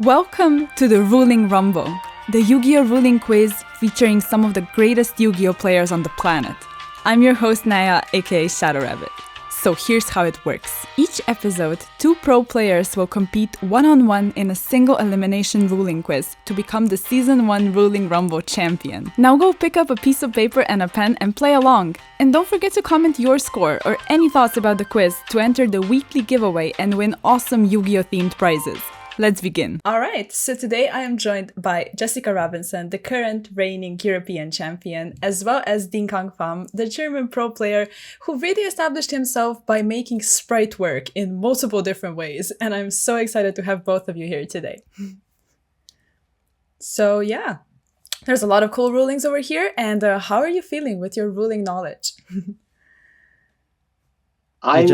Welcome to the Ruling Rumble, the Yu-Gi-Oh! Ruling quiz featuring some of the greatest Yu-Gi-Oh! Players on the planet. I'm your host Naya, aka ShadowRabbit. So here's how it works. Each episode, 2 pro players will compete one-on-one in a single elimination ruling quiz to become the Season 1 Ruling Rumble champion. Now go pick up a piece of paper and a pen and play along. And don't forget to comment your score or any thoughts about the quiz to enter the weekly giveaway and win awesome Yu-Gi-Oh! Themed prizes. Let's begin. All right, so today I am joined by Jessica Robinson, the current reigning European champion, as well as Ding Kang Pham, the German pro player who really established himself by making sprite work in multiple different ways. And I'm so excited to have both of you here today. So yeah, there's a lot of cool rulings over here. And how are you feeling with your ruling knowledge? I'm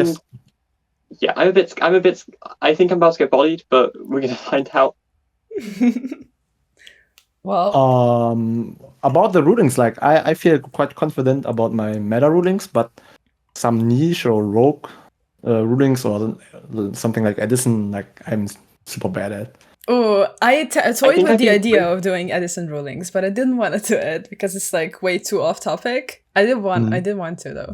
a bit, I think I'm about to get bodied, but we're going to find out. Well, about the rulings, like I feel quite confident about my meta rulings, but some niche or rogue rulings or something like Edison, like I'm super bad at. Oh, I toyed with the idea of doing Edison rulings, but I didn't want to do it because it's like way too off topic. I did want to though.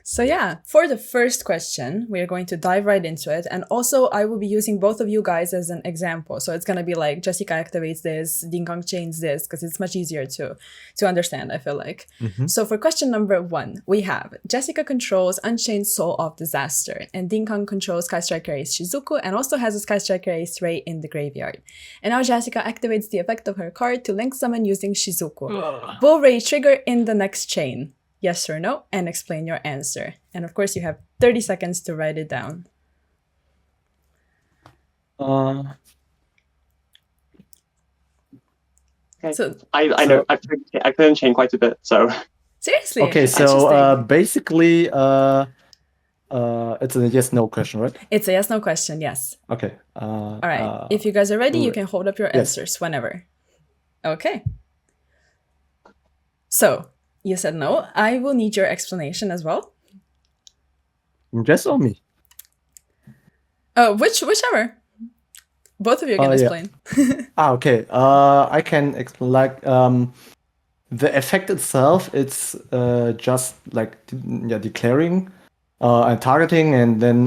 So yeah, for the first question, we are going to dive right into it. And also I will be using both of you guys as an example. So it's going to be like Jessica activates this, Ding Kang chains this, because it's much easier to understand, I feel like. So for question number 1, we have Jessica controls Unchained Soul of Disaster, and Ding Kang controls Sky Striker Ace Shizuku and also has a Sky Striker Ace Ray in the graveyard. And now Jessica activates the effect of her card to link summon using Shizuku. Will Ray trigger in the next chain? Yes or no, and explain your answer. And of course, you have 30 seconds to write it down. Okay. So I know, I've played Unchained quite a bit, so... Seriously? Okay, so basically, it's a yes-no question, right? It's a yes-no question, yes. Okay. All right, if you guys are ready, you can hold up your answers whenever. Okay. So, you said no. I will need your explanation as well. Yes or me? Whichever. Both of you can explain. Okay. I can explain. Like the effect itself, it's just like declaring and targeting, and then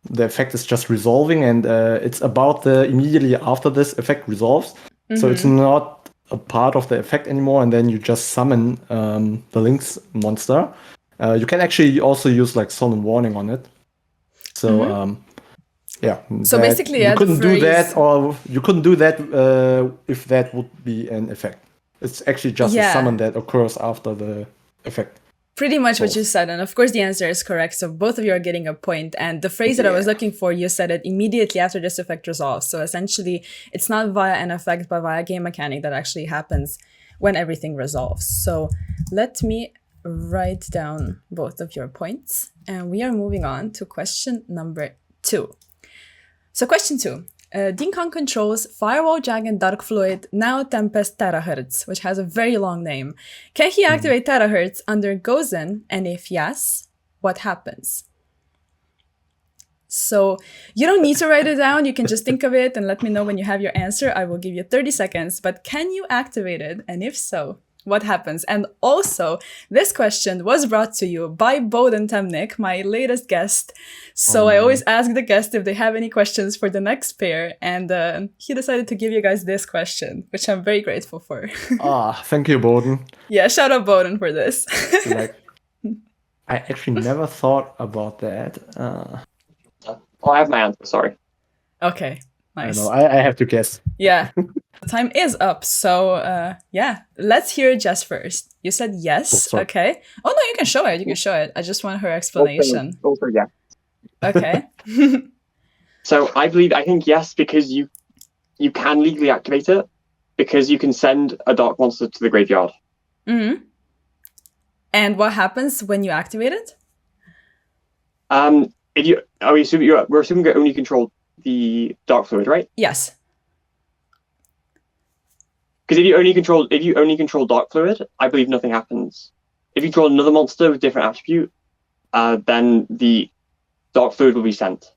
the effect is just resolving, and it's about the immediately after this effect resolves. So it's not a part of the effect anymore, and then you just summon the Lynx monster. You can actually also use like Solemn Warning on it. So So basically, you couldn't do that, or you couldn't do that if that would be an effect. It's actually just a summon that occurs after the effect. Pretty much what you said, and of course the answer is correct, so both of you are getting a point. And the phrase that I was looking for, you said it immediately after this effect resolves. So essentially, it's not via an effect, but via a game mechanic that actually happens when everything resolves. So let me write down both of your points, and we are moving on to question number 2. So question 2. Ding Kang controls Firewall, Dragon, Dark Fluid, now Tempest, Terahertz, which has a very long name. Can he activate Terahertz under Gozen? And if yes, what happens? So you don't need to write it down. You can just think of it and let me know when you have your answer. I will give you 30 seconds. But can you activate it? And if so, what happens? And also, this question was brought to you by Boden Temnik, my latest guest. So I always ask the guest if they have any questions for the next pair. And he decided to give you guys this question, which I'm very grateful for. Thank you, Boden. Yeah, shout out Boden for this. Like, I actually never thought about that. I have my answer, sorry. Okay, nice. I have to guess. Yeah. Time is up, so let's hear Jess first. You said yes, okay. Oh no, you can show it. I just want her explanation. Also yeah. Okay. So I think yes, because you can legally activate it, because you can send a dark monster to the graveyard. And what happens when you activate it? We're assuming you only control the dark fluid, right? Yes. Because if you only control Dark Fluid, I believe nothing happens. If you draw another monster with different attribute, then the Dark Fluid will be sent.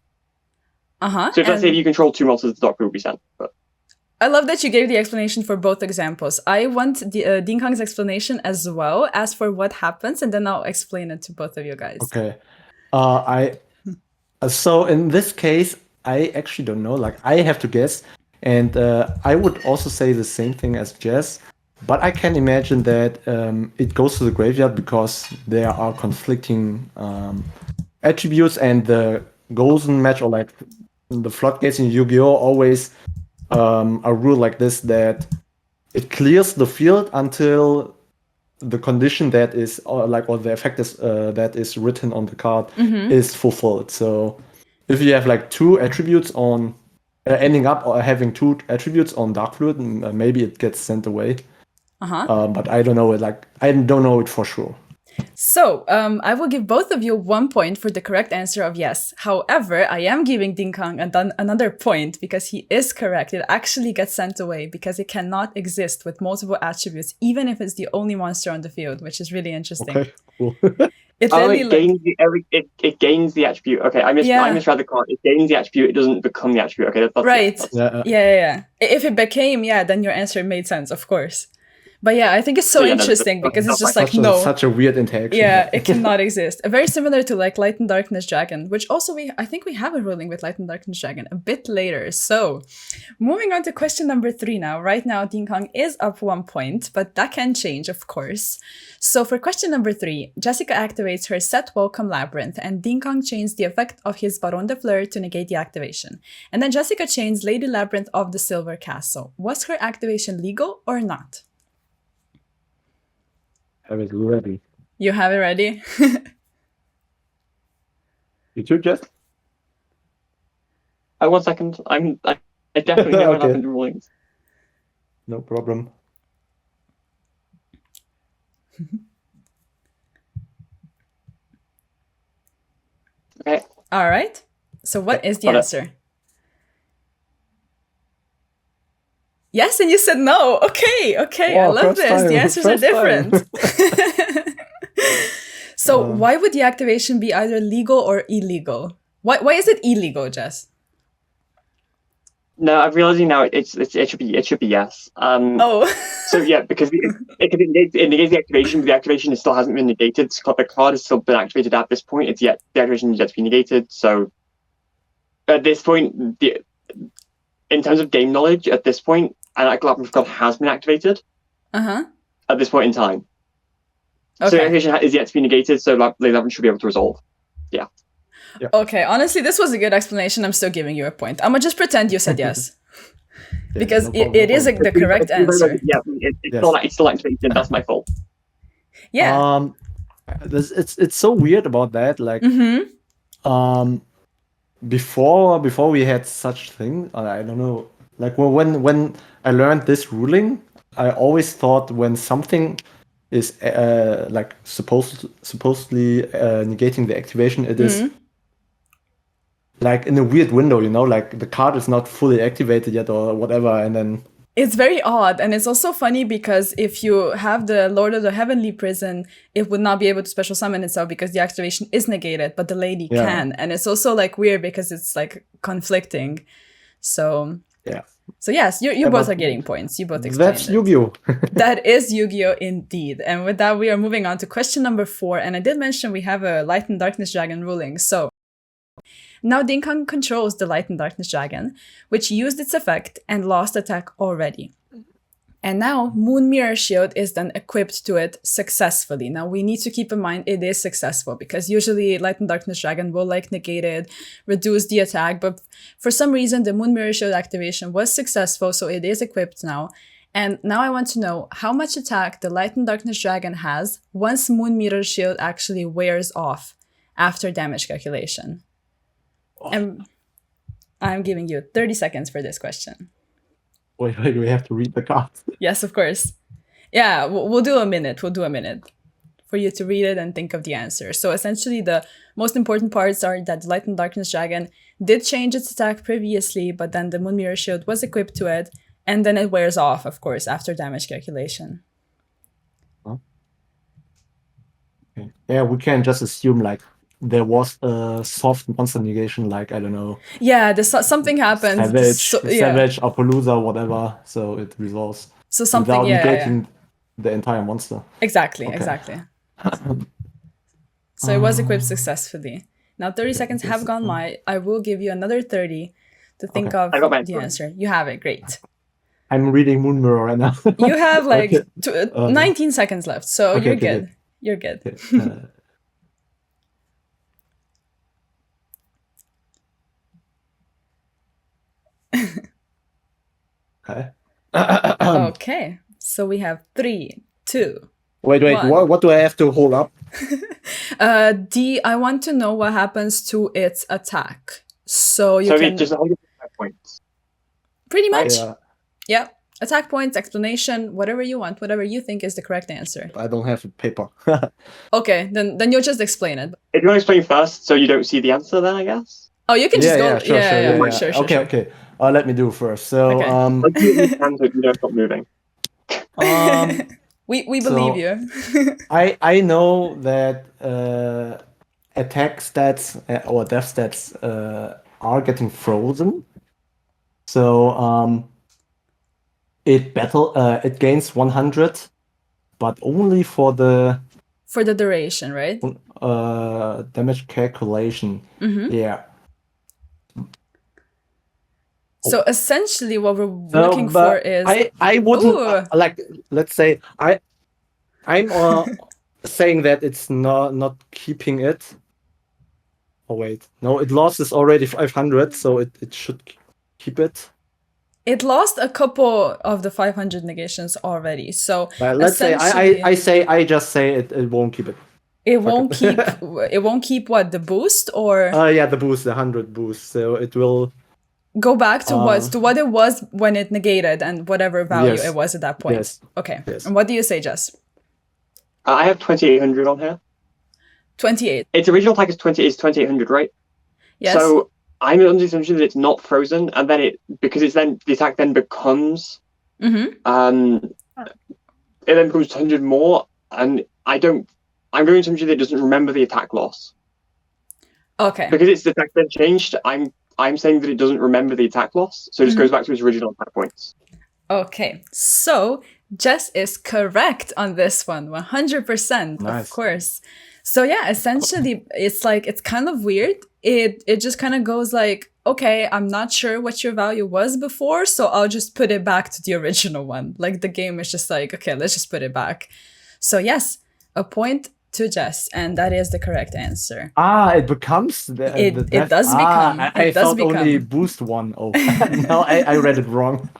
So let's say if you control 2 monsters, the Dark Blue will be sent. But I love that you gave the explanation for both examples. I want the Ding Kong's explanation as well as for what happens, and then I'll explain it to both of you guys. Okay. So in this case, I actually don't know. Like, I have to guess, and I would also say the same thing as Jess. But I can imagine that it goes to the graveyard because there are conflicting attributes, and the Golden match, or like the floodgates in Yu-Gi-Oh! Always a rule like this, that it clears the field until the condition that is, or the effect is that is written on the card is fulfilled. So if you have like 2 attributes on ending up or having 2 attributes on Dark Fluid, maybe it gets sent away. But I don't know it. Like, I don't know it for sure. So, I will give both of you 1 point for the correct answer of yes. However, I am giving Ding Kong another point because he is correct. It actually gets sent away because it cannot exist with multiple attributes, even if it's the only monster on the field, which is really interesting. Okay, cool. it gains the attribute. Okay, I misread the card. It gains the attribute. It doesn't become the attribute. Okay, that's right. Yeah. If it became, then your answer made sense, of course. But yeah, I think it's so interesting because it's just like, such a weird interaction. Yeah, it cannot exist. Very similar to like Light and Darkness Dragon, which also I think we have a ruling with Light and Darkness Dragon a bit later. So moving on to question number 3 now. Right now, Ding Kong is up 1 point, but that can change, of course. So for question number 3, Jessica activates her Set Welcome Labyrinth, and Ding Kong chains the effect of his Baron de Fleur to negate the activation. And then Jessica chains Lady Labyrinth of the Silver Castle. Was her activation legal or not? Have it ready. You have it ready? You too, Jess? 1 second. I definitely know what happened to rulings. No problem. Okay. All right. So what is the answer? Yes, and you said no. Okay. I love this. The answers are different. So why would the activation be either legal or illegal? Why is it illegal, Jess? No, I'm realizing now it should be yes. So yeah, because it negates the activation, but the activation still hasn't been negated. The card has still been activated at this point. The activation is yet to be negated. So at this point, in terms of game knowledge, at this point, an Labyrinth card has been activated. At this point in time. Okay. So the activation is yet to be negated, so Labyrinth should be able to resolve. Yeah. Okay, honestly, this was a good explanation. I'm still giving you a point. I'm gonna just pretend you said yes. Because it is the correct answer. Yeah, it's still activated. That's my fault. Yeah. It's so weird about that. Like, before we had such thing, I don't know. Like, when I learned this ruling, I always thought when something is like supposedly negating the activation, it is like in a weird window, like the card is not fully activated yet or whatever, and then it's very odd. And it's also funny because if you have the Lord of the Heavenly Prison, it would not be able to special summon itself because the activation is negated, but the lady can. And it's also like weird because it's like conflicting. So yes, you both are getting points. You both explained that's Yu-Gi-Oh! That is Yu-Gi-Oh! Indeed. And with that, we are moving on to question number 4. And I did mention we have a Light and Darkness Dragon ruling. So now Ding Kong controls the Light and Darkness Dragon, which used its effect and lost attack already. And now Moon Mirror Shield is then equipped to it successfully. Now we need to keep in mind it is successful because usually Light and Darkness Dragon will like negate it, reduce the attack, but for some reason the Moon Mirror Shield activation was successful, so it is equipped now. And now I want to know how much attack the Light and Darkness Dragon has once Moon Mirror Shield actually wears off after damage calculation. And I'm giving you 30 seconds for this question. Wait, we have to read the cards. Yes, of course. Yeah, we'll do a minute. We'll do a minute for you to read it and think of the answer. So essentially, the most important parts are that the Light and Darkness Dragon did change its attack previously, but then the Moon Mirror Shield was equipped to it, and then it wears off, of course, after damage calculation. Huh? Okay. Yeah, we can just assume like there was a soft monster negation, like, I don't know, Yeah, something happens. Savage, Apollousa, whatever. So it resolves So something, without negating the entire monster. Exactly. So it was equipped successfully. Now 30 seconds have gone by. I will give you another 30 to think of the answer. You have it. Great. I'm reading Moon Mirror right now. You have like 19 seconds left, so you're good. You're good. Okay. Okay. So we have 3, 2. Wait. 1. What do I have to hold up? I want to know what happens to its attack. So you can just 100 points. Pretty much. Yeah. Attack points, explanation, whatever you want, whatever you think is the correct answer. I don't have a paper. Okay, then you'll just explain it. If you want to explain first, so you don't see the answer, then I guess. Oh, you can just go. Sure. Okay. Let me do first. So, you don't stop moving. We believe you. I know that attack stats or death stats are getting frozen. So it gains 100, but only for the duration, right? Damage calculation. Yeah. So essentially, what we're looking for is I wouldn't like, let's say I'm saying that it's not keeping it. Oh wait, no, it lost is already 500, so it should keep it. It lost a couple of the 500 negations already. So let's say I just say it won't keep it. It won't keep. It won't keep what, the boost, or the boost, the 100 boost. So it will go back to what it was when it negated and whatever value it was at that point. Yes. Okay. Yes. And what do you say, Jess? I have 2800 on here. 28. Its original attack is 2800, right? Yes. So I'm under the assumption that it's not frozen, and then the attack then becomes it then becomes 100 more, and I'm going to assume that it doesn't remember the attack loss. Okay. Because its attack then changed, I'm saying that it doesn't remember the attack loss, so it just goes back to its original attack points. Okay, so Jess is correct on this one, 100%, nice. Of course. So yeah, essentially, it's kind of weird. It just kind of goes like, okay, I'm not sure what your value was before, so I'll just put it back to the original one. Like, the game is just like, okay, let's just put it back. So yes, a point to Jess, and that is the correct answer. It becomes it does become. I thought only boost one. Oh, no, I read it wrong.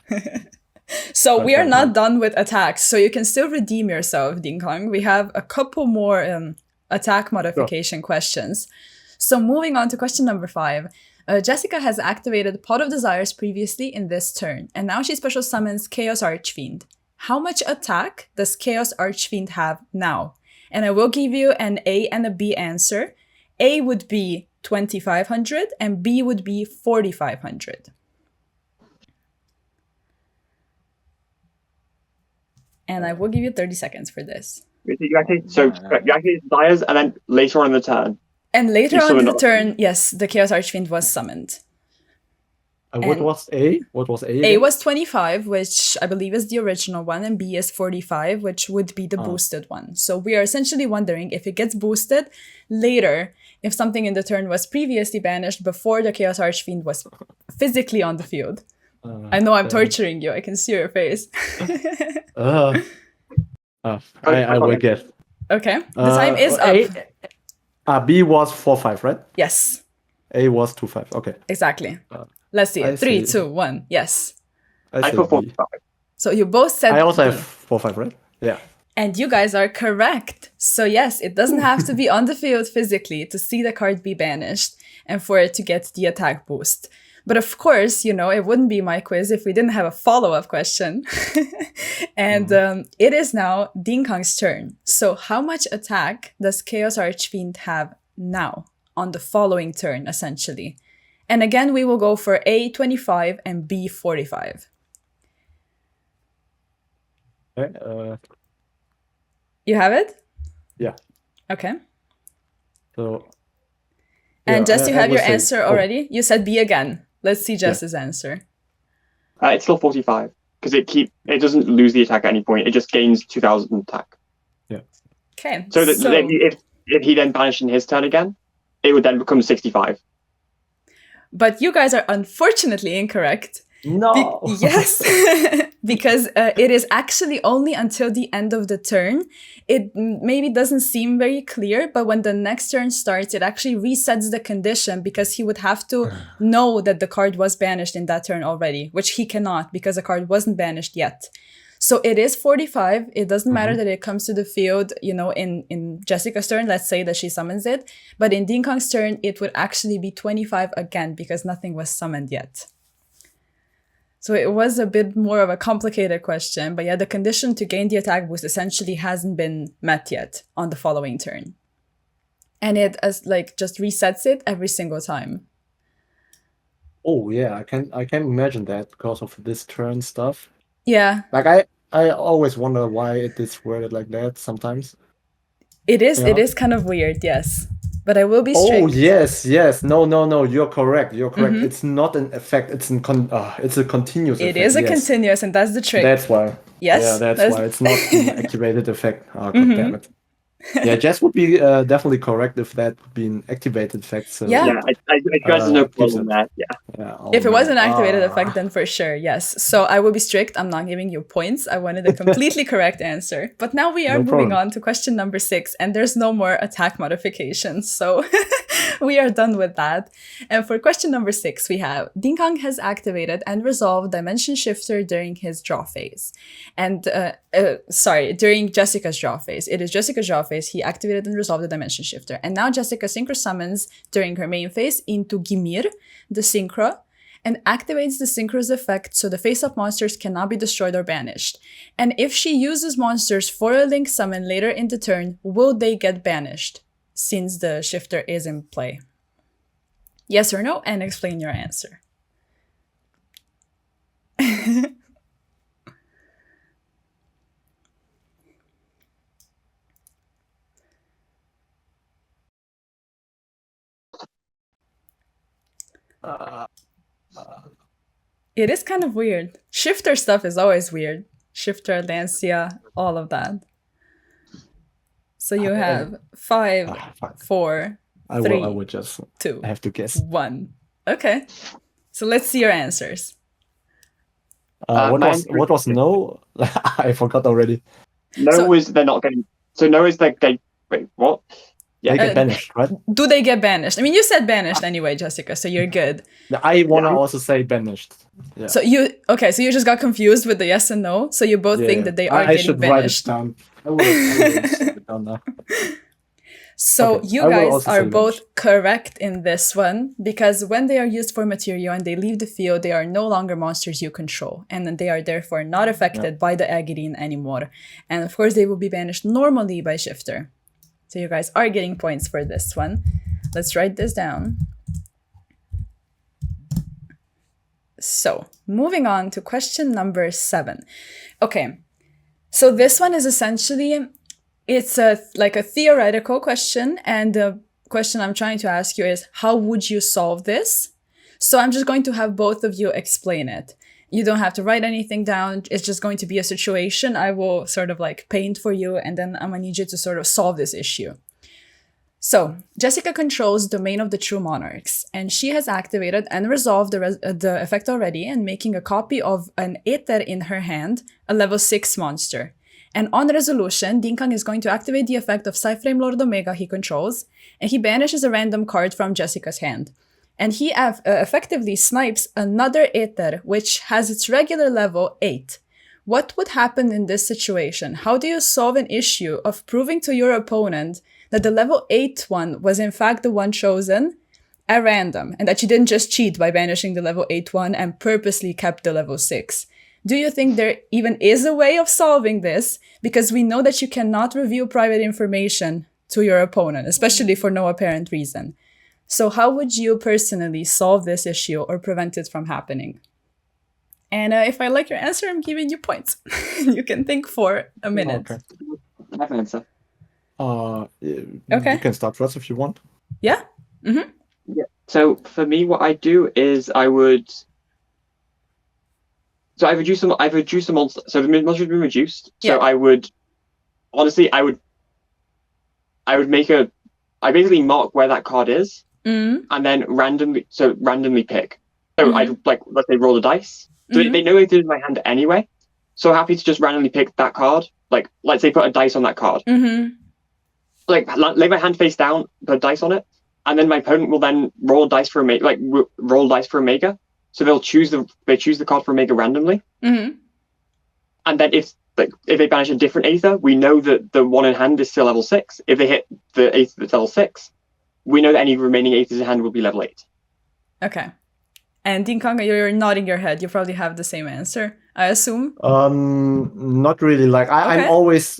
So we are not done with attacks, so you can still redeem yourself, Ding Kong. We have a couple more attack modification questions. So moving on to question number 5. Jessica has activated Pot of Desires previously in this turn, and now she special summons Chaos Archfiend. How much attack does Chaos Archfiend have now? And I will give you an A and a B answer. A would be 2500 and B would be 4500. And I will give you 30 seconds for this. You activate Desires, and then later on in the turn. And later on in the turn, yes, the Chaos Archfiend was summoned. What was A? What was A? A was 25, which I believe is the original one, and B is 45, which would be the boosted one. So we are essentially wondering if it gets boosted later, if something in the turn was previously banished before the Chaos Archfiend was physically on the field. I know I'm torturing you. I can see your face. I will guess. Okay. The time is up. B was 4-5, right? Yes. A was 2-5. Okay. Exactly. Let's see. 3, 2, 1. Yes. I put 4-5. So you both said I also have 4-5, right? Yeah. And you guys are correct. So yes, it doesn't have to be on the field physically to see the card be banished and for it to get the attack boost. But of course, it wouldn't be my quiz if we didn't have a follow-up question. And it is now Ding Kong's turn. So how much attack does Chaos Archfiend have now on the following turn, essentially? And again, we will go for A 25 and B 45. Okay, you have it? Yeah. Okay. So And Jess, you have your say, answer already? You said B again. Let's see Jess's answer. It's still 45 because it doesn't lose the attack at any point. It just gains 2,000 attack. Yeah. Okay. So if he then banished in his turn again, it would then become 65. But you guys are unfortunately incorrect. No. Yes, because it is actually only until the end of the turn. It maybe doesn't seem very clear, but when the next turn starts, it actually resets the condition because he would have to know that the card was banished in that turn already, which he cannot because the card wasn't banished yet. So it is 45. It doesn't matter that it comes to the field, in Jessica's turn, let's say that she summons it. But in Ding Kong's turn, it would actually be 25 again because nothing was summoned yet. So it was a bit more of a complicated question, but yeah, the condition to gain the attack boost essentially hasn't been met yet on the following turn. And it just resets it every single time. Oh yeah, I can imagine that because of this turn stuff. Yeah. Like I always wonder why it is worded like that sometimes. It is kind of weird, yes. But I will be strict. Oh yes. No, you're correct. It's not an effect, it's a continuous effect. It is a continuous, and that's the trick. That's why. Yes. Yeah, that's why it's not an activated effect. Oh, God damn it. Yeah, Jess would be definitely correct if that would be an activated effect. So I guess no problem with that. Yeah. If it was an activated effect, then for sure, yes. So I will be strict. I'm not giving you points. I wanted a completely correct answer. But now we are moving on to question number 6, and there's no more attack modifications. So we are done with that. And for question number 6, we have Ding Kong has activated and resolved Dimension Shifter during his draw phase. And during Jessica's draw phase. It is Jessica's draw phase. He activated and resolved the Dimension Shifter. And now Jessica synchro summons during her main phase into Gimir, the synchro, and activates the synchro's effect so the face-up monsters cannot be destroyed or banished. And if she uses monsters for a link summon later in the turn, will they get banished since the shifter is in play? Yes or no, and explain your answer. It is kind of weird. Shifter stuff is always weird. Shifter, Lancia, all of that. So you have 5, 4, 3, I would just 2. I have to guess. 1. Okay. So let's see your answers. What was no? I forgot already. No is they're not getting. So no is like they. Wait, what? Yeah, they get banished, right? Do they get banished? I mean, you said banished anyway, Jessica, so you're good. I wanna also say banished. Yeah. So you just got confused with the yes and no. So you both think that they are getting banished. I should write it down. I will write it down now. So Okay, you guys are both correct in this one, because when they are used for material and they leave the field, they are no longer monsters you control, and then they are therefore not affected by the Aegirine anymore. And of course, they will be banished normally by Shifter. So you guys are getting points for this one. Let's write this down. So moving on to question number 7. Okay, so this one is essentially, it's a theoretical question, and the question I'm trying to ask you is, how would you solve this? So I'm just going to have both of you explain it. You don't have to write anything down. It's just going to be a situation I will sort of paint for you, and then I'm gonna need you to sort of solve this issue. So Jessica controls Domain of the True Monarchs, and she has activated and resolved the effect already, and making a copy of an Aether in her hand, a level 6 monster. And on resolution, Ding Kong is going to activate the effect of Psyframe Lord Omega he controls, and he banishes a random card from Jessica's hand. And he effectively snipes another Aether, which has its regular level 8. What would happen in this situation? How do you solve an issue of proving to your opponent that the level 8 one was in fact the one chosen at random, and that you didn't just cheat by banishing the level 8 one and purposely kept the level 6? Do you think there even is a way of solving this? Because we know that you cannot reveal private information to your opponent, especially for no apparent reason. So how would you personally solve this issue or prevent it from happening? And if I like your answer, I'm giving you points. You can think for a minute. I have an answer. You can start first if you want. Yeah? Mm-hmm. So for me, what I do is I've reduced the monster. So the monster has been reduced. Yeah. So I would I basically mark where that card is, and then randomly pick. So I'd let's say roll a dice. So they know it's in my hand anyway. So happy to just randomly pick that card. Like let's say put a dice on that card. Like lay my hand face down, put a dice on it, and then my opponent will then roll dice for roll dice for Omega. So they'll choose the card for Omega randomly. And then if they banish a different Aether, we know that the one in hand is still level 6. If they hit the Aether that's level 6, we know that any remaining Aethers in hand will be level 8. Okay. And Dinkong, you're nodding your head. You probably have the same answer, I assume. Not really. Like I'm always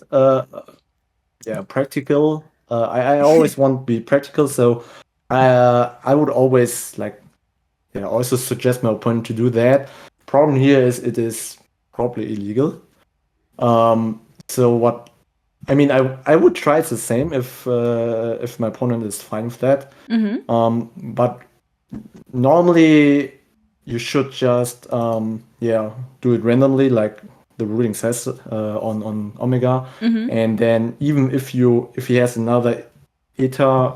practical. I always want to be practical, so I would always also suggest my opponent to do that. Problem here is it is probably illegal. So what? I mean, I would try the same if my opponent is fine with that. But normally you should just do it randomly, like the ruling says on Omega, and then even if he has another Aether,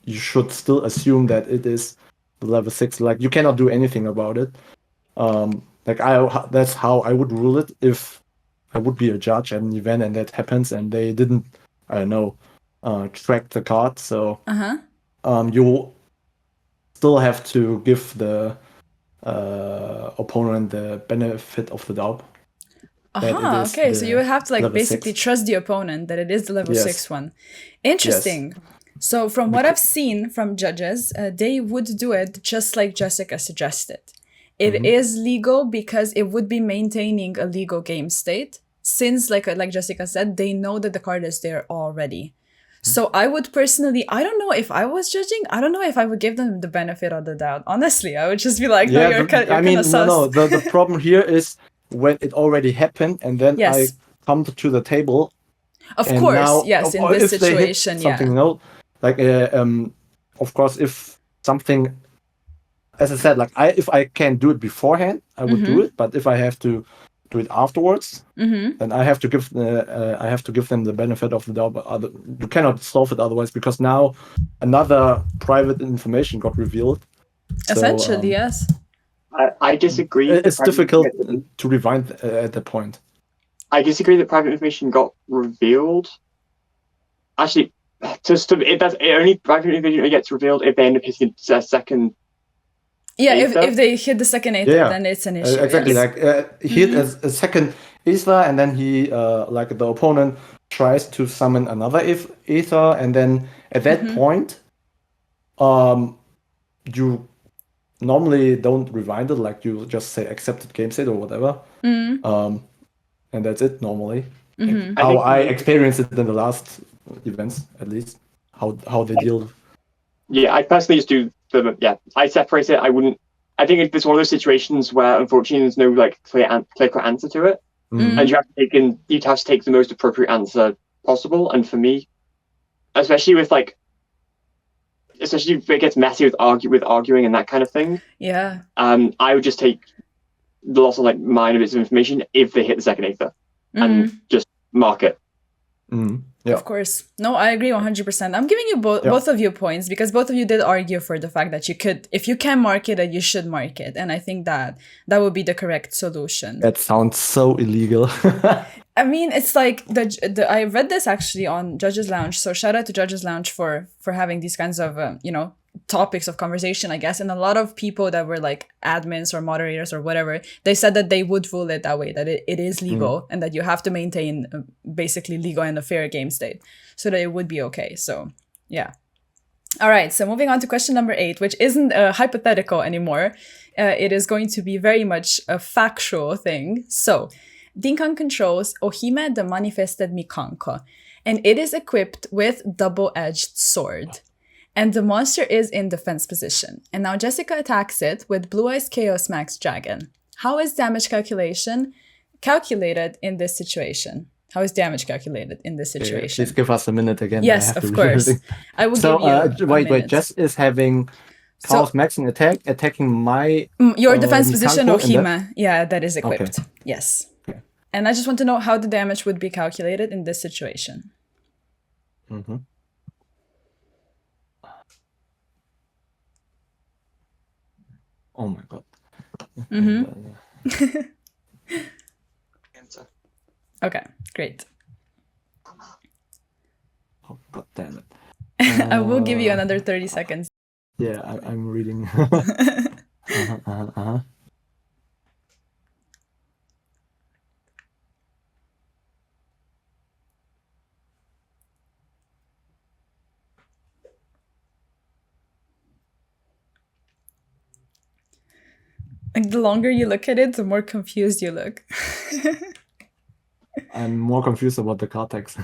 you should still assume that it is the level 6. Like you cannot do anything about it. That's how I would rule it if I would be a judge at an event and that happens and they didn't, I don't know, track the card. So you still have to give the opponent the benefit of the doubt. Okay, so you would have to basically 6. Trust the opponent that it is the level 6 one. Interesting. Yes. So from what I've seen from judges, they would do it just like Jessica suggested. It is legal because it would be maintaining a legal game state. Since, like Jessica said, they know that the card is there already. So I would personally, I don't know if I was judging, I don't know if I would give them the benefit of the doubt. Honestly, I would just be like, no, you're kind of sus. No. The problem here is when it already happened and then I come to the table. Of course, now, yes, in this situation, something of course, if something, as I said, if I can do it beforehand, I would do it. But if I have to do it afterwards, then I have to give them the benefit of the doubt. But you cannot solve it otherwise because now another private information got revealed. Essentially, yes. I disagree. It's difficult to rewind at that point. I disagree that private information got revealed. Actually, only private information gets revealed if they end up hitting a second. Yeah, if they hit the second Aether, then it's an issue. Exactly, he hit a second Aether, and then he, the opponent tries to summon another Aether, and then at that point, you normally don't rewind it, you just say accepted game state or whatever. And that's it normally. How I experienced it in the last events, at least, how they deal. Yeah, I personally just do I separate it. I think it's one of those situations where unfortunately there's no clear answer to it, and you have to take the most appropriate answer possible. And for me, especially if it gets messy with arguing and that kind of thing, I would just take the loss of minor bits of information if they hit the second Aether and just mark it. Yeah. Of course. No, I agree 100%. I'm giving you both of you points because both of you did argue for the fact that if you can mark it, that you should mark it. And I think that would be the correct solution. That sounds so illegal. I mean, it's like I read this actually on Judges Lounge. So shout out to Judges Lounge for having these kinds of, topics of conversation, I guess. And a lot of people that were admins or moderators or whatever, they said that they would rule it that way, that it is legal and that you have to maintain basically legal and a fair game state so that it would be okay. So, yeah. All right. So moving on to question number 8, which isn't hypothetical anymore. It is going to be very much a factual thing. So, Dinkan controls Ohime the Manifested Mikanko, and it is equipped with double-edged sword. And the monster is in defense position. And now Jessica attacks it with Blue Eyes Chaos Max Dragon. How is damage calculated in this situation? Please give us a minute again. Yes, of course. I will give you wait. Jess is having Chaos Max in attack, attacking my... your defense position, Mikanko, Ohima. Yeah, that is equipped. Okay. Yes. Okay. And I just want to know how the damage would be calculated in this situation. Mm-hmm. Oh my god. Mm-hmm. Okay, great. Oh god damn it. I will give you another 30 seconds. Yeah, I'm reading. Like, the longer you look at it, the more confused you look. I'm more confused about the card text.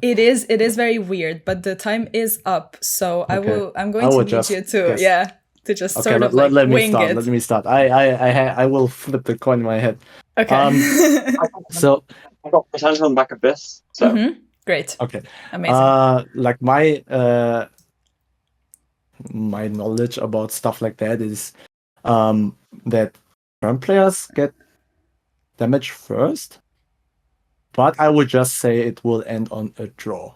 It is very weird, but the time is up, so Okay. I'm going to need you to guess. to just Okay, sort of let me wing start. it. Let me start. I will flip the coin in my head. Okay. So I've got percentage on the back of this. So Great. Okay. Amazing. Like my knowledge about stuff like that is that turn players get damage first, but I would just say it will end on a draw.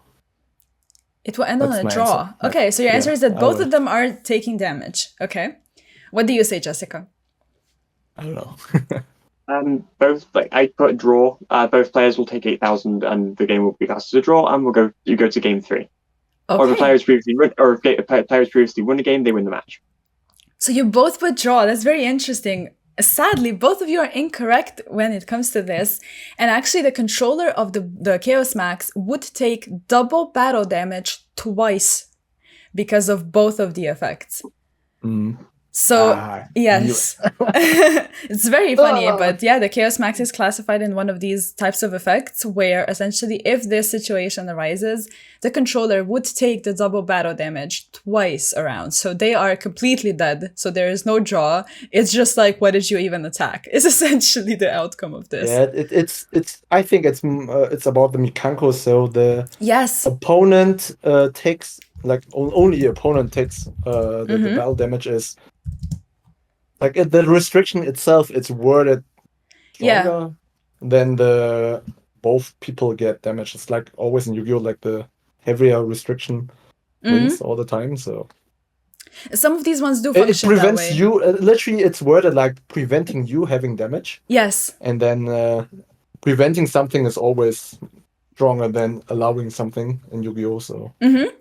It will end on a draw. Answer. Okay, so your answer is that I both would. of them are taking damage. Okay. What do you say, Jessica? I don't know. Both, like, I put draw. Both players will take 8,000, and the game will be cast as a draw, and you go to game 3. Okay. Or if players previously win a game, they win the match. So you both put draw. That's very interesting. Sadly, both of you are incorrect when it comes to this. And actually, the controller of the Chaos Max would take double battle damage twice because of both of the effects. So, yes, it's very funny, but yeah, the Chaos Max is classified in one of these types of effects where essentially if this situation arises, the controller would take the double battle damage twice around. So they are completely dead. So there is no draw. It's just like, what did you even attack? Is essentially the outcome of this. Yeah, it's. I think it's about the Mikanko. So the opponent takes, like, only opponent takes the battle damage is. Like, the restriction itself, it's worded stronger than the both people get damage. It's like always in Yu-Gi-Oh! Like the heavier restriction wins all the time. So some of these ones do function it prevents that way. you. Literally, it's worded like preventing you having damage. Yes. And then preventing something is always stronger than allowing something in Yu-Gi-Oh! So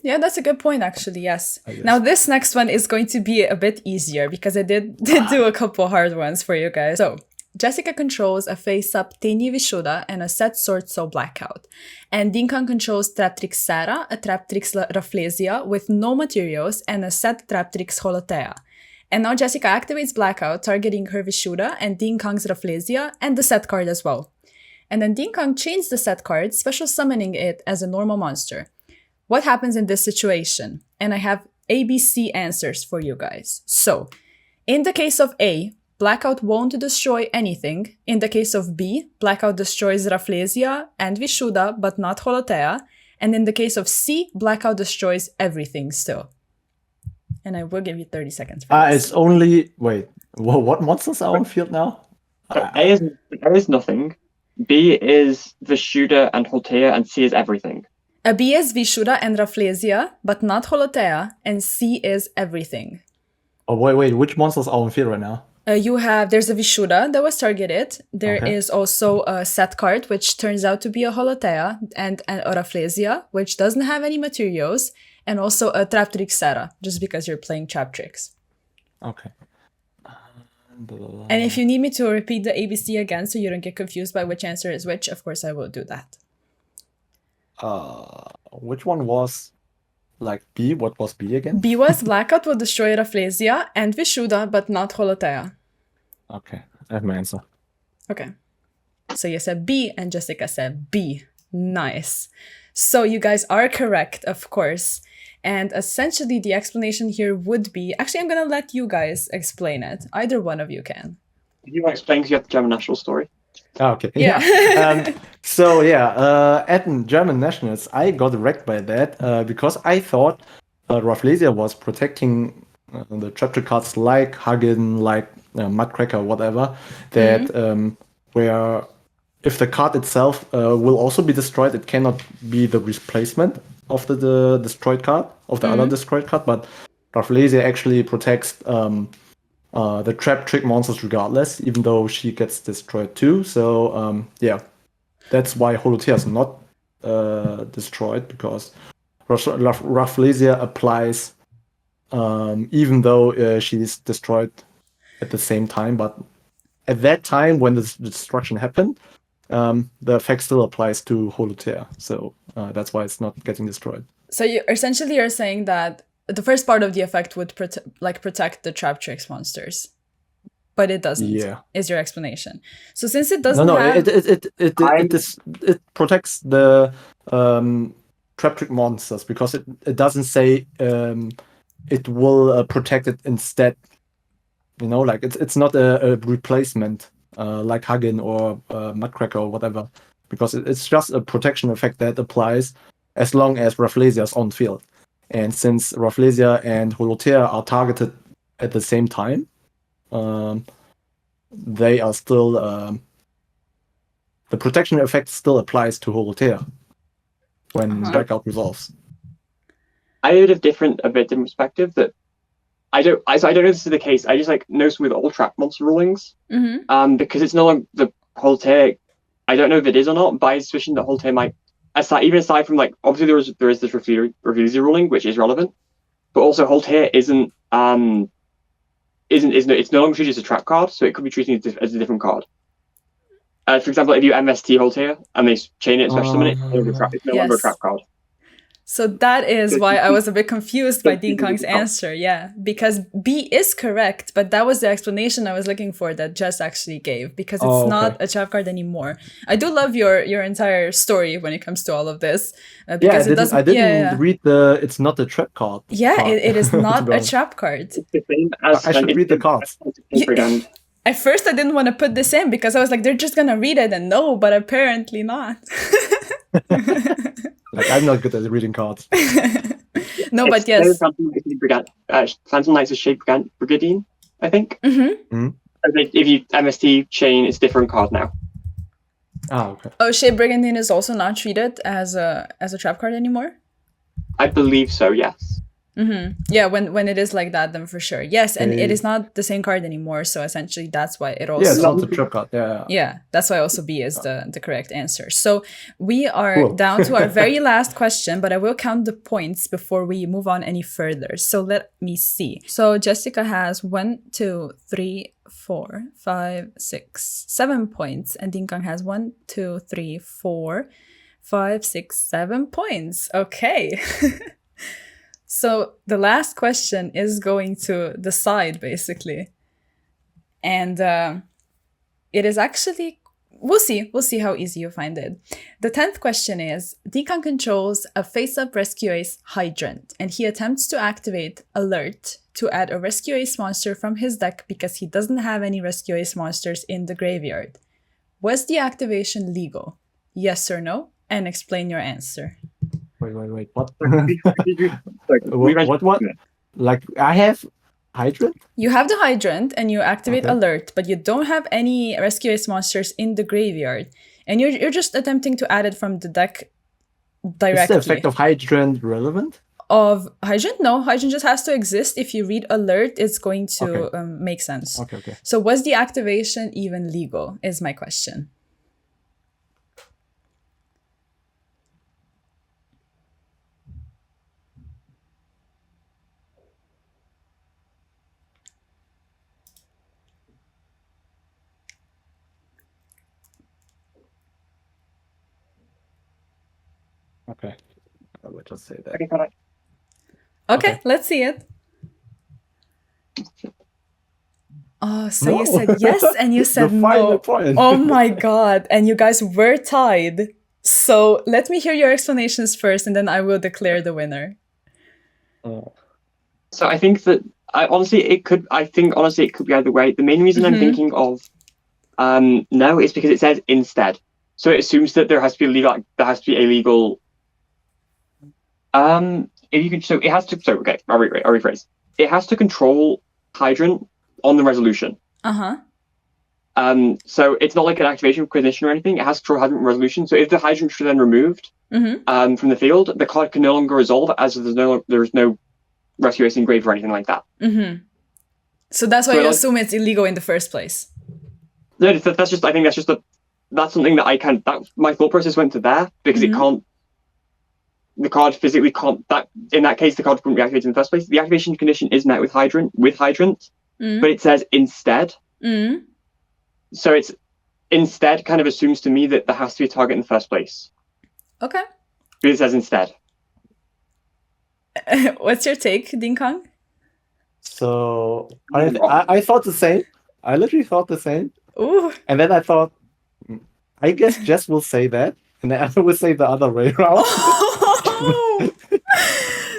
yeah, that's a good point, actually. Yes. Now this next one is going to be a bit easier because I did do a couple hard ones for you guys. So Jessica controls a face-up Teni Vishuddha and a set Sword Soul Blackout, and Dinkan controls Traptrix Sarah, a Traptrix Rafflesia with no materials, and a set Traptrix Holotea. And now Jessica activates Blackout, targeting her Vishuddha and Dinkang's Rafflesia and the set card as well. And then Dinkang chains the set card, special summoning it as a normal monster. What happens in this situation? And I have ABC answers for you guys. So, in the case of A, Blackout won't destroy anything. In the case of B, Blackout destroys Rafflesia and Vishuddha, but not Holotea. And in the case of C, Blackout destroys everything still. And I will give you 30 seconds for this. It's only... Wait, what monsters are on field now? A is nothing. B is Vishuddha and Holotea, and C is everything. B is Vishuddha and Rafflesia, but not Holotea, and C is everything. Oh, wait, which monsters are on field right now? There's a Vishuddha that was targeted. There is also a set card, which turns out to be a Holotea, and a Rafflesia, which doesn't have any materials, and also a Traptrix Sarah, just because you're playing Traptrix. Okay. And if you need me to repeat the ABC again so you don't get confused by which answer is which, of course I will do that. Which one was like B? What was B again? B was Blackout will destroy Rafflesia and Vishuddha, but not Holotea. Okay, I have my answer. Okay. So you said B and Jessica said B. Nice. So you guys are correct, of course. And essentially the explanation here would be... Actually, I'm going to let you guys explain it. Either one of you can. You want to explain because you have the German national story. Okay. Yeah. At German nationals, I got wrecked by that because I thought Rafflesia was protecting the trap trick cards like Huggin, like Mudcracker, whatever, that where if the card itself will also be destroyed, it cannot be the replacement of the destroyed card, of the other destroyed card, but Rafflesia actually protects the trap trick monsters regardless, even though she gets destroyed too. So that's why Holotea is not destroyed, because Rafflesia applies even though she's destroyed at the same time. But at that time, when the destruction happened, the effect still applies to Holotea. So that's why it's not getting destroyed. So you're saying that the first part of the effect would protect the trap tricks monsters, but it doesn't. Yeah, is your explanation. So since it doesn't it protects the trap trick monsters, because it doesn't say it will protect it instead. Like it's not a replacement like Huggin or Mudcracker or whatever, because it's just a protection effect that applies as long as Rafflesia is on field. And since Rafflesia and Holotea are targeted at the same time, they are still the protection effect still applies to Holotea when Blackout resolves. I have a bit different perspective that I don't know if this is the case. I just notice with all trap monster rulings, because it's no longer the Holotea. I don't know if it is or not, but I suspicion that Holotea might, aside from obviously there is this Rafflesia ruling, which is relevant, but also Holotea isn't it's no longer treated as a trap card, so it could be treated as a different card. For example, if you MST Holotea and they chain it, special summon it, it's no longer a trap card. So that is why I was a bit confused by Dean Kong's answer. Yeah, because B is correct, but that was the explanation I was looking for that Jess actually gave, because it's not a trap card anymore. I do love your entire story when it comes to all of this. Because I didn't read it's not a trap card. Yeah, it is not a trap card. It's the same as I should read the cards. At first, I didn't want to put this in because I was like, they're just going to read it and no, but apparently not. I'm not good at reading cards. No, but yes. Phantom Knights of Shade Brigandine, I think. If you MST chain, it's a different card now. Okay. Oh, Shade Brigandine is also not treated as a trap card anymore? I believe so, yes. Yeah, when it is like that, then for sure. Yes, and it is not the same card anymore, so essentially that's why it also... Yeah, it's not the trap card, Yeah, that's why also B is the correct answer. So we are down to our very last question, but I will count the points before we move on any further. So let me see. So Jessica has 1, 2, 3, 4, 5, 6, 7 points, and Dean Kong has 1, 2, 3, 4, 5, 6, 7 points. Okay. So the last question is going to decide, basically. And it is actually, we'll see how easy you find it. The 10th question is, Dean Kong controls a face-up Rescue Ace Hydrant, and he attempts to activate Alert to add a Rescue Ace monster from his deck because he doesn't have any Rescue Ace monsters in the graveyard. Was the activation legal? Yes or no? And explain your answer. Wait, what? What? Like, I have Hydrant? You have the Hydrant and you activate Alert, but you don't have any Rescue Ace monsters in the graveyard. And you're just attempting to add it from the deck directly. Is the effect of Hydrant relevant? Of Hydrant? No, Hydrant just has to exist. If you read Alert, it's going to make sense. Okay. So was the activation even legal, is my question. Okay, I will just say that. Okay, let's see it. Oh, so you said yes and you said no. Point. Oh my god, and you guys were tied. So let me hear your explanations first and then I will declare the winner. So I think that it could be either way. The main reason I'm thinking of no is because it says instead. So it assumes that there has to be a legal. If you can, so it has to. So okay, I'll rephrase. it has to control Hydrant on the resolution. So it's not like an activation condition or anything. It has to control Hydrant resolution. So if the Hydrant is then removed from the field, the card can no longer resolve as there's no rescue ace engraved or anything like that. So that's why you assume it's illegal in the first place. No, that's just. I think that's something that my thought process went to there because it can't. The card physically can't. In that case, the card couldn't be activated in the first place. The activation condition is met with Hydrant, but it says instead. So it's instead kind of assumes to me that there has to be a target in the first place. Okay. Because it says instead. What's your take, Ding Kong? So I thought the same. I literally thought the same. Ooh. And then I thought, I guess Jess will say that, and then I will say the other way around.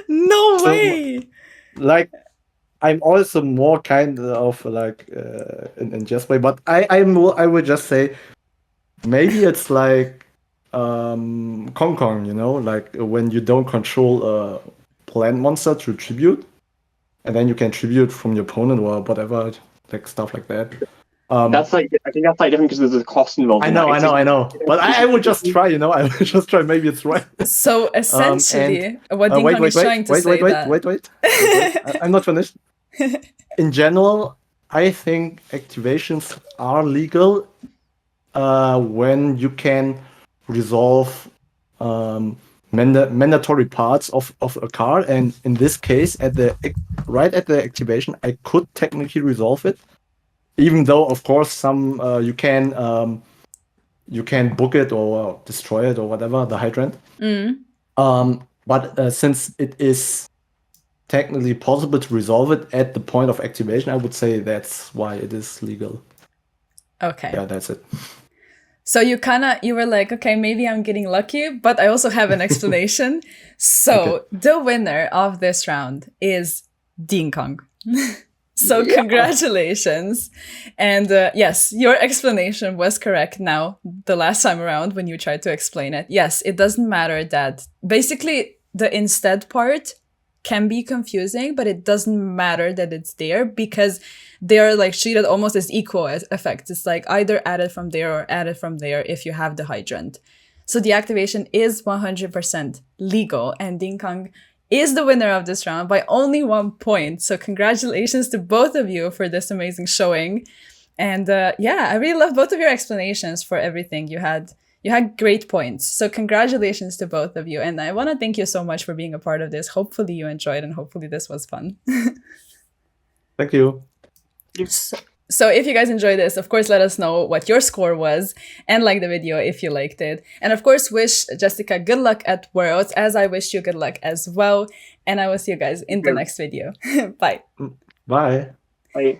No way! Like, I'm also more kind of like in Jess way, but I would just say maybe it's like Kong Kong, you know, like when you don't control a plant monster to tribute, and then you can tribute from your opponent or whatever, like stuff like that. That's like, I think that's like different because there's a cost involved. I know. But I would just try, you know. I would just try. Maybe it's right. So essentially, what Ding Kong is trying to say Wait. I'm not finished. In general, I think activations are legal when you can resolve mandatory parts of a card, and in this case, right at the activation, I could technically resolve it. Even though, of course, some you can book it or destroy it or whatever, the Hydrant. But since it is technically possible to resolve it at the point of activation, I would say that's why it is legal. Okay. Yeah, that's it. So you were like, okay, maybe I'm getting lucky, but I also have an explanation. So the winner of this round is Ding Kong. So congratulations. And yes, your explanation was correct now, the last time around when you tried to explain it. Yes, it doesn't matter that basically the instead part can be confusing, but it doesn't matter that it's there because they're like treated almost as equal as effects. It's like either added from there or added from there if you have the Hydrant. So the activation is 100% legal, and Ding Kong is the winner of this round by only 1 point. So congratulations to both of you for this amazing showing. And yeah, I really love both of your explanations for everything. You had great points. So congratulations to both of you. And I want to thank you so much for being a part of this. Hopefully you enjoyed and hopefully this was fun. Thank you. So if you guys enjoyed this, of course, let us know what your score was and like the video if you liked it. And of course, wish Jessica good luck at Worlds, as I wish you good luck as well. And I will see you guys in the next video. Bye. Bye. Bye.